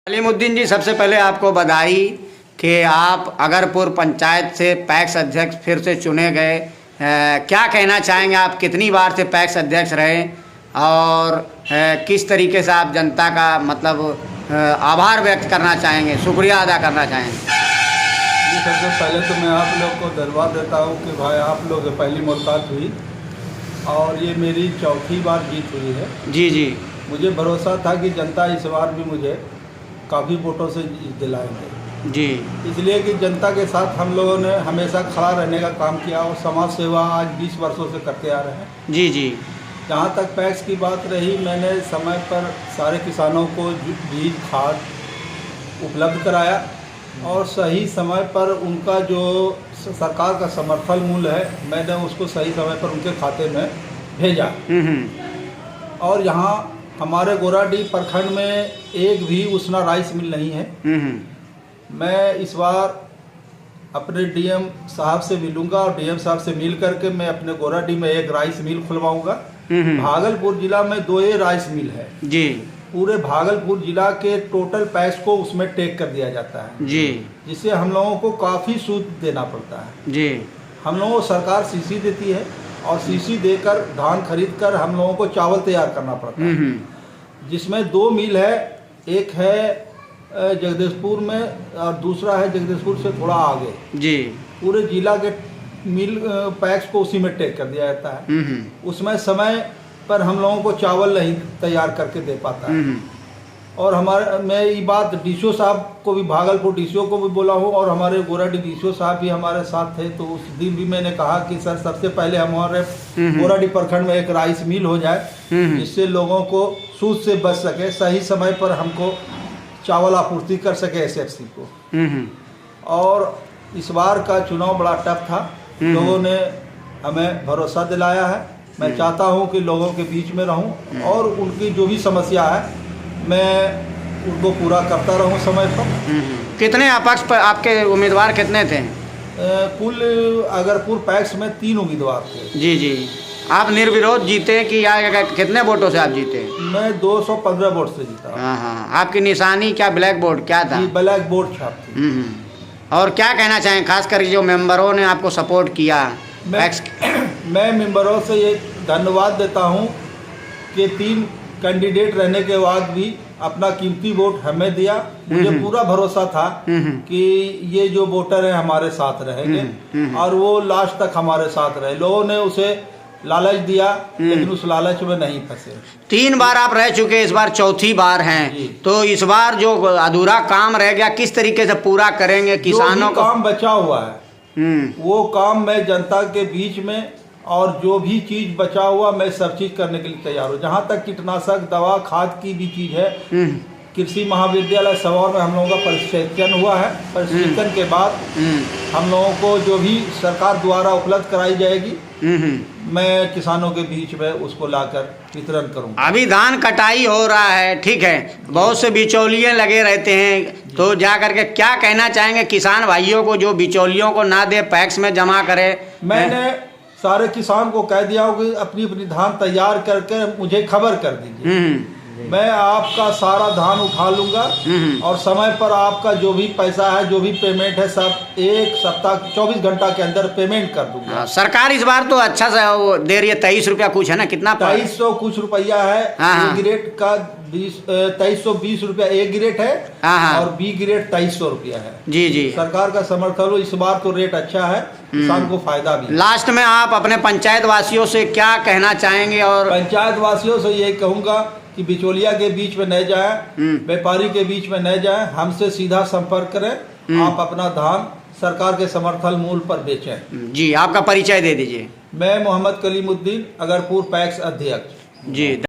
कलीमुद्दीन जी, सबसे पहले आपको बधाई कि आप अगरपुर पंचायत से पैक्स अध्यक्ष फिर से चुने गए। क्या कहना चाहेंगे आप, कितनी बार से पैक्स अध्यक्ष रहे और किस तरीके से आप जनता का मतलब आभार व्यक्त करना चाहेंगे, शुक्रिया अदा करना चाहेंगे? जी, सबसे पहले तो मैं आप लोग को धन्यवाद देता हूँ कि भाई आप लोग पहली मुलाकात हुई और ये मेरी चौथी बार जीत हुई है। जी जी, मुझे भरोसा था कि जनता इस बार भी मुझे काफ़ी वोटों से दिलाएंगे जी, इसलिए कि जनता के साथ हम लोगों ने हमेशा खड़ा रहने का काम किया और समाज सेवा आज 20 वर्षों से करते आ रहे हैं। जी जी, जहाँ तक पैक्स की बात रही, मैंने समय पर सारे किसानों को बीज खाद उपलब्ध कराया और सही समय पर उनका जो सरकार का समर्थन मूल्य है मैंने उसको सही समय पर उनके खाते में भेजा। और यहाँ हमारे गोराडीह प्रखंड में एक भी उसना राइस मिल नहीं है। मैं इस बार अपने डीएम साहब से मिलूंगा और डीएम साहब से मिल करके मैं अपने गोराडीह में एक राइस मिल खुलवाऊंगा। भागलपुर जिला में 2 राइस मिल है जी, पूरे भागलपुर जिला के टोटल पैक्स को उसमें टेक कर दिया जाता है जी, जिससे हम लोगों को काफ़ी सूद देना पड़ता है जी, हम लोगों को सरकार सीसी देती है और सीसी देकर धान खरीद कर हम लोगों को चावल तैयार करना पड़ता है, जिसमें 2 मिल है। एक है जगदीशपुर में और दूसरा है जगदीशपुर से थोड़ा आगे। जी, पूरे जिला के मिल पैक्स को उसी में टेक कर दिया जाता है। उसमें समय पर हम लोगों को चावल नहीं तैयार करके दे पाता है। और मैं ये बात डीसीओ साहब को भी, भागलपुर डीसीओ को भी बोला हूँ और हमारे गोराडीह डीसीओ साहब भी हमारे साथ थे। तो उस दिन भी मैंने कहा कि सर सबसे पहले हमारे गोराडीह प्रखंड में एक राइस मिल हो जाए जिससे लोगों को सूद से बच सके, सही समय पर हमको चावल आपूर्ति कर सके एसएफसी को। और इस बार का चुनाव बड़ा टफ था, लोगों ने हमें भरोसा दिलाया है। मैं चाहता हूं कि लोगों के बीच में रहूं और उनकी जो भी समस्या है मैं उनको पूरा करता रहूं समय पर। कितने अपक्ष पर आपके उम्मीदवार कितने थे? कुल अगरपुर पैक्स में 3 उम्मीदवार थे। जी जी, आप निर्विरोध जीते कि या कितने वोटों से आप जीते? मैं 215 वोट से जीता। हाँ हाँ, आपकी निशानी क्या, ब्लैक बोर्ड क्या था? ब्लैक बोर्ड छाप थी। और क्या कहना चाहें खास कर जो मेंबरों ने आपको सपोर्ट किया? मैं मेंबरों से ये धन्यवाद देता हूँ कि 3 कैंडिडेट रहने के बाद भी अपना कीमती वोट हमें दिया। मुझे पूरा भरोसा था कि ये जो वोटर है हमारे साथ रहेंगे और वो लास्ट तक हमारे साथ रहे। लोगों ने उसे लालच दिया लेकिन उस लालच में नहीं फंसे। 3 बार आप रह चुके, इस बार चौथी बार हैं, तो इस बार जो अधूरा काम रह गया किस तरीके से पूरा करेंगे? किसानों का काम बचा हुआ है वो काम मैं जनता के बीच में और जो भी चीज बचा हुआ मैं सब चीज करने के लिए तैयार हूँ। जहाँ तक कीटनाशक दवा खाद की भी चीज है, कृषि महाविद्यालय सवार में हम लोगों का प्रशिक्षण हुआ है। प्रशिक्षण के बाद हम लोगों को जो भी सरकार द्वारा उपलब्ध कराई जाएगी मैं किसानों के बीच में उसको लाकर वितरण करूंगा। अभी धान कटाई हो रहा है, ठीक है, बहुत से बिचौलिए लगे रहते हैं, तो जा करके क्या कहना चाहेंगे किसान भाइयों को जो बिचौलियों को ना दे, पैक्स में जमा करे? मैंने सारे किसान को कह दिया हो कि अपनी अपनी धान तैयार करके मुझे खबर कर दीजिए। मैं आपका सारा धान उठा लूंगा और समय पर आपका जो भी पैसा है, जो भी पेमेंट है, सब 1 सप्ताह 24 घंटा के अंदर पेमेंट कर दूंगा। सरकार इस बार तो अच्छा सा वो दे रही है, 23 रुपया कुछ है ना, कितना 2300 कुछ रुपया है। A ग्रेड का 2320 रुपया A ग्रेड है और B ग्रेड 2300 रुपया है। जी जी, सरकार का समर्थन इस बार तो रेट अच्छा है, किसान को फायदा भी। लास्ट में आप अपने पंचायत वासियों से क्या कहना चाहेंगे? और पंचायत वासियों से ये कहूँगा कि बिचौलिया के बीच में न जाए, व्यापारी के बीच में न जाए, हमसे सीधा संपर्क करें। आप अपना धान सरकार के समर्थन मूल्य पर बेचें। जी, आपका परिचय दे दीजिए। मैं मोहम्मद कलीमुद्दीन, अगरपुर पैक्स अध्यक्ष। जी।